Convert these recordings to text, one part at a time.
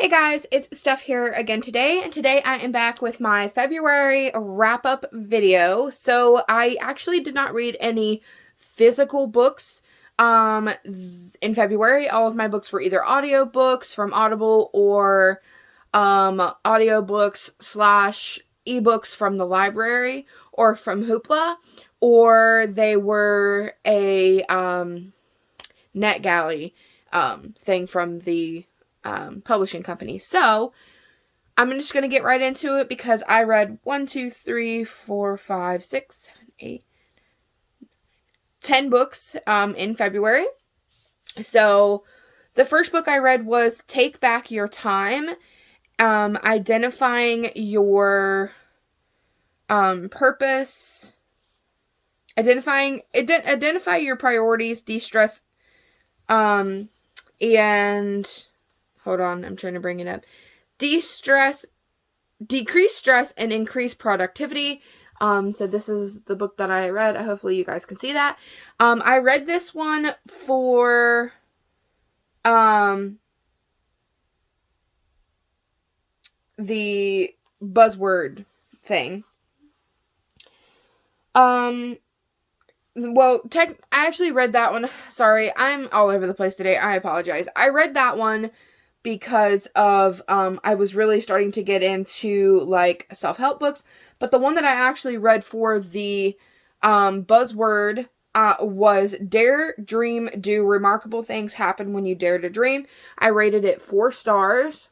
Hey guys, it's Steph here again today, and today I am back with my February wrap-up video. So I actually did not read any physical books in February. All of my books were either audiobooks from Audible or audiobooks / ebooks from the library or from Hoopla, or they were a NetGalley thing from the publishing company. So I'm just going to get right into it because I read 10 books in February. So the first book I read was Take Back Your Time, identifying your purpose, identify your priorities, de-stress, and hold on, I'm trying to bring it up. Decrease stress and increase productivity. So this is the book that I read. Hopefully you guys can see that. I read this one for the buzzword thing. Well, I actually read that one. Sorry, I'm all over the place today. I apologize. I read that one because of, I was really starting to get into, like, self-help books. But the one that I actually read for the buzzword was Dare, Dream, Do. Remarkable Things Happen When You Dare to Dream. I rated it 4 stars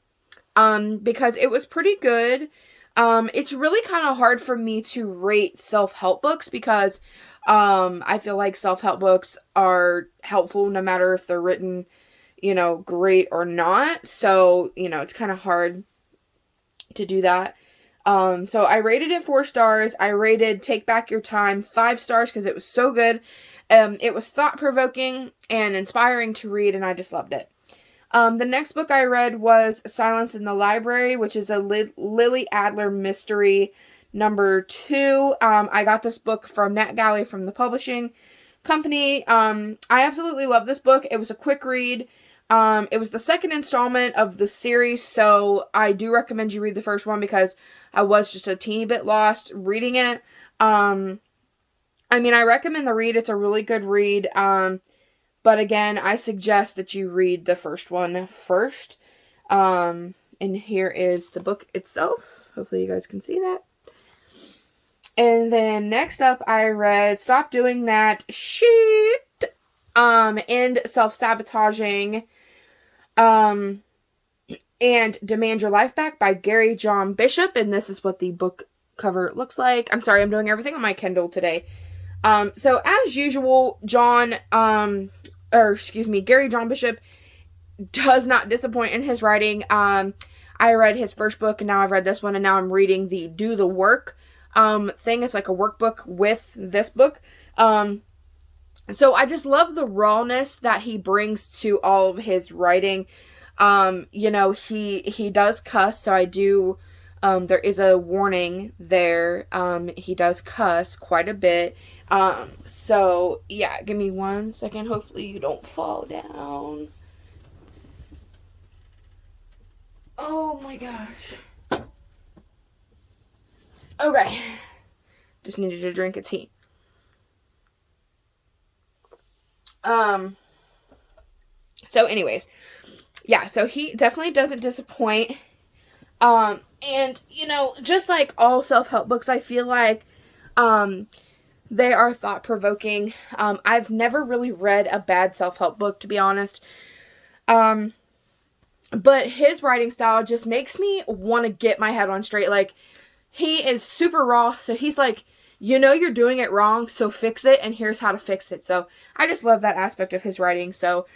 because it was pretty good. It's really kind of hard for me to rate self-help books because I feel like self-help books are helpful no matter if they're written, great or not. So, it's kind of hard to do that. So I rated it 4 stars. I rated Take Back Your Time 5 stars because it was so good. It was thought-provoking and inspiring to read, and I just loved it. The next book I read was Silence in the Library, which is a Lily Adler mystery number 2. I got this book from NetGalley from the publishing company. I absolutely love this book. It was a quick read. It was the second installment of the series, so I do recommend you read the first one because I was just a teeny bit lost reading it. I recommend the read. It's a really good read. But again, I suggest that you read the first one first. And here is the book itself. Hopefully you guys can see that. And then next up, I read Stop Doing That Shit, End Self-Sabotaging, and Demand Your Life Back by Gary John Bishop. And this is what the book cover looks like. I'm sorry, I'm doing everything on my Kindle today. So as usual, Gary John Bishop does not disappoint in his writing. I read his first book, and now I've read this one, and now I'm reading the Do the Work thing. It's like a workbook with this book. So I just love the rawness that he brings to all of his writing. He does cuss, so I do, there is a warning there. He does cuss quite a bit. So yeah, give me 1 second. Hopefully you don't fall down. Oh my gosh. Okay. Just needed to drink a tea. So anyways, yeah, so he definitely doesn't disappoint. And, just like all self-help books, I feel like, they are thought-provoking. I've never really read a bad self-help book, to be honest. But his writing style just makes me want to get my head on straight. Like, he is super raw, so he's like, you're doing it wrong, so fix it, and here's how to fix it. So I just love that aspect of his writing. So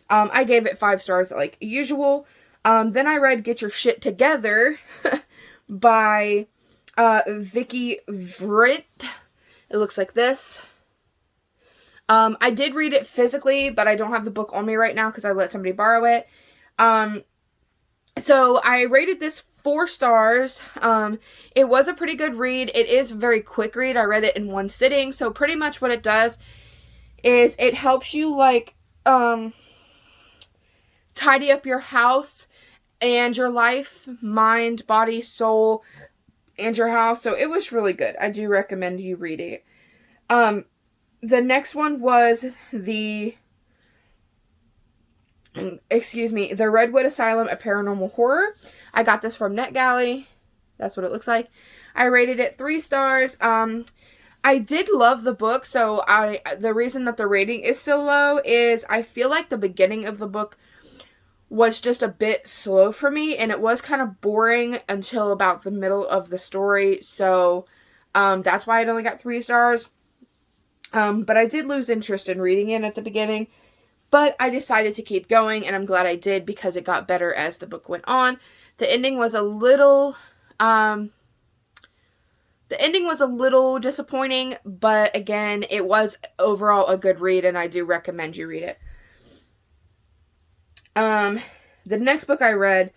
I gave it 5 stars like usual. Then I read Get Your Shit Together by Vicky Vritt. It looks like this. I did read it physically, but I don't have the book on me right now because I let somebody borrow it. So I rated this 4 stars. It was a pretty good read. It is a very quick read. I read it in 1 sitting. So pretty much what it does is it helps you, like, tidy up your house and your life, mind, body, soul, and your house. So it was really good. I do recommend you read it. The next one was the Redwood Asylum, a Paranormal Horror. I got this from NetGalley. That's what it looks like. I rated it 3 stars. I did love the book, so the reason that the rating is so low is I feel like the beginning of the book was just a bit slow for me, and it was kind of boring until about the middle of the story, so that's why it only got 3 stars. But I did lose interest in reading it at the beginning, but I decided to keep going, and I'm glad I did because it got better as the book went on. The ending was a little disappointing, but again, it was overall a good read, and I do recommend you read it. The next book I read,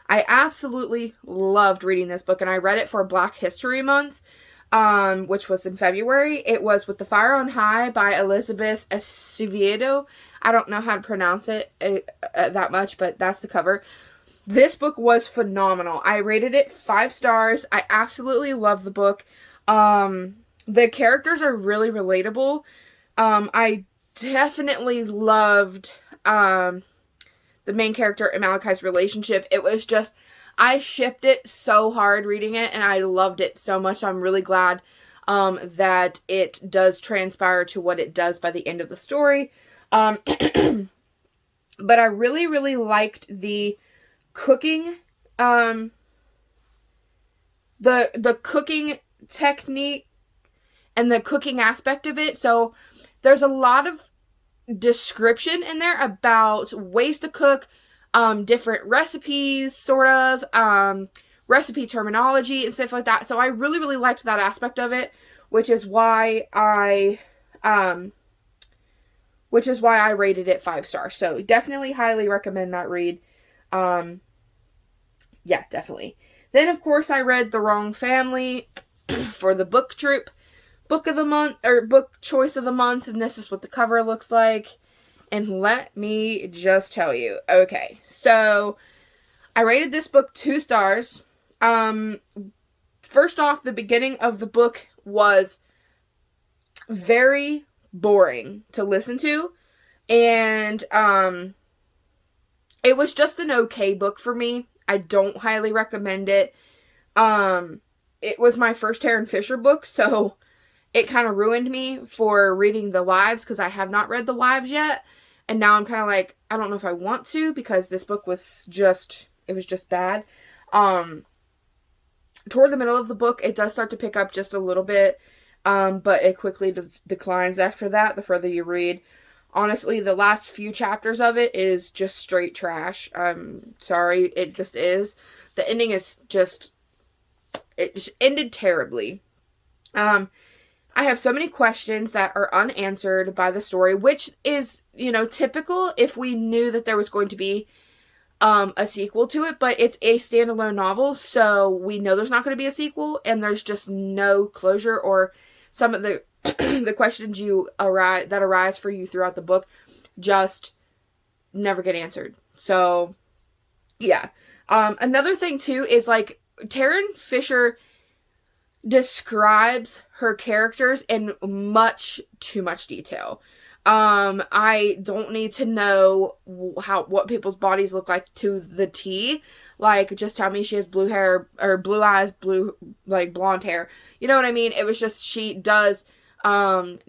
I absolutely loved reading this book, and I read it for Black History Month, which was in February. It was With the Fire on High by Elizabeth Acevedo. I don't know how to pronounce it that much, but that's the cover. This book was phenomenal. I rated it 5 stars. I absolutely love the book. The characters are really relatable. I definitely loved the main character and Malachi's relationship. It was just, I shipped it so hard reading it, and I loved it so much. So I'm really glad that it does transpire to what it does by the end of the story. But I really, really liked the cooking, the cooking technique and the cooking aspect of it. So there's a lot of description in there about ways to cook, different recipes, sort of, recipe terminology and stuff like that. So I really, really liked that aspect of it, which is why I rated it 5 stars. So definitely highly recommend that read. Yeah, definitely. Then, of course, I read The Wrong Family for the book troop book of the month, or book choice of the month, and this is what the cover looks like. And let me just tell you. Okay, so I rated this book 2 stars. First off, the beginning of the book was very boring to listen to, and it was just an okay book for me. I don't highly recommend it. It was my first Tarryn Fisher book, so it kind of ruined me for reading The Wives, because I have not read The Wives yet, and now I'm kind of like, I don't know if I want to, because this book was just bad. Toward the middle of the book, it does start to pick up just a little bit, but it quickly declines after that, the further you read. Honestly, the last few chapters of it is just straight trash. Sorry, it just is. The ending is just, it just ended terribly. I have so many questions that are unanswered by the story, which is, typical if we knew that there was going to be a sequel to it, but it's a standalone novel, so we know there's not going to be a sequel, and there's just no closure, or some of the the questions that arise for you throughout the book just never get answered. So, yeah. Another thing, too, is, Tarryn Fisher describes her characters in much too much detail. I don't need to know what people's bodies look like to the T. Just tell me she has blue hair, or blue eyes, blonde hair. You know what I mean? It was just, she does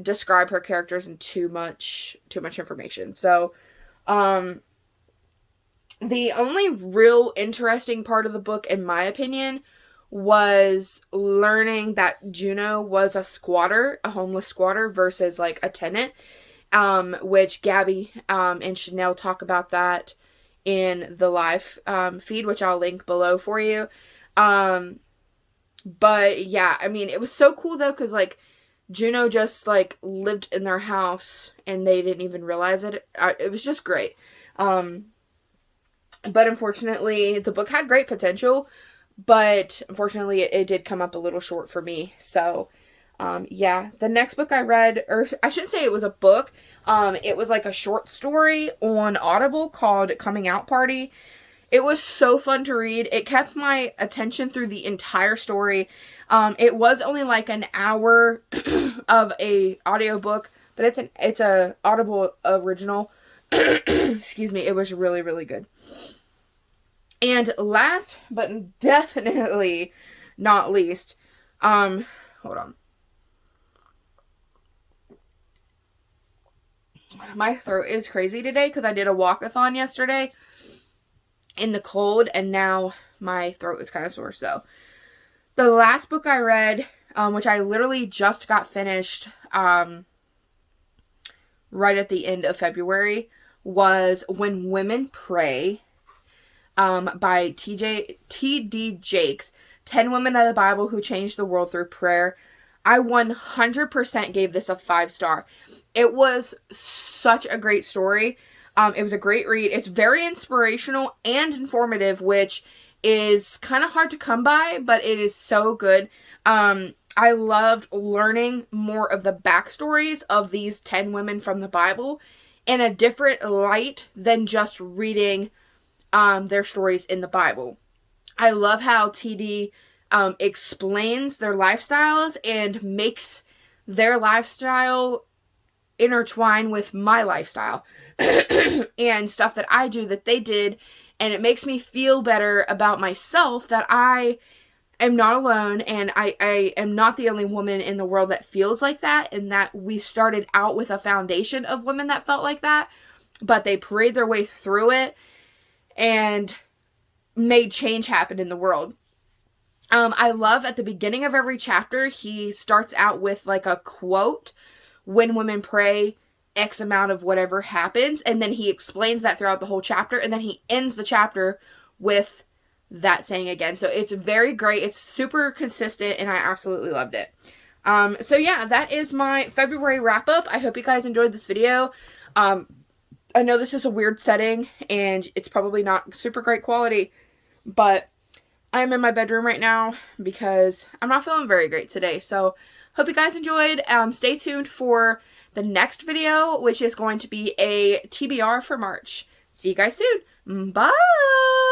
describe her characters in too much information. So, the only real interesting part of the book, in my opinion, was learning that Juno was a squatter, a homeless squatter, versus a tenant, which Gabby and Chanel talk about that in the live feed, which I'll link below for you. But yeah, I mean, it was so cool though, because Juno just lived in their house and they didn't even realize it. It was just great. But unfortunately, the book had great potential, but unfortunately it did come up a little short for me. So, yeah, the next book I read, or I shouldn't say it was a book, it was a short story on Audible called Coming Out Party. It was so fun to read. It kept my attention through the entire story. It was only like an hour of a audiobook, but it's a Audible original. Excuse me. It was really, really good. And last but definitely not least, hold on. My throat is crazy today because I did a walkathon yesterday in the cold, and now my throat is kind of sore. So the last book I read, which I literally just got finished right at the end of February, was When Women Pray by T.D. Jakes, 10 Women of the Bible Who Changed the World Through Prayer. I 100% gave this a 5-star. It was such a great story. It was a great read. It's very inspirational and informative, which is kind of hard to come by, but it is so good. I loved learning more of the backstories of these 10 women from the Bible in a different light than just reading their stories in the Bible. I love how TD explains their lifestyles and makes their lifestyle intertwine with my lifestyle and stuff that I do that they did, and it makes me feel better about myself that I am not alone, and I am not the only woman in the world that feels like that, and that we started out with a foundation of women that felt like that, but they prayed their way through it and made change happen in the world. I love at the beginning of every chapter, he starts out with like a quote, when women pray, X amount of whatever happens, and then he explains that throughout the whole chapter, and then he ends the chapter with that saying again. So it's very great. It's super consistent, and I absolutely loved it. So yeah, that is my February wrap-up. I hope you guys enjoyed this video. I know this is a weird setting, and it's probably not super great quality, but I'm in my bedroom right now because I'm not feeling very great today. So hope you guys enjoyed. Stay tuned for the next video, which is going to be a TBR for March. See you guys soon. Bye!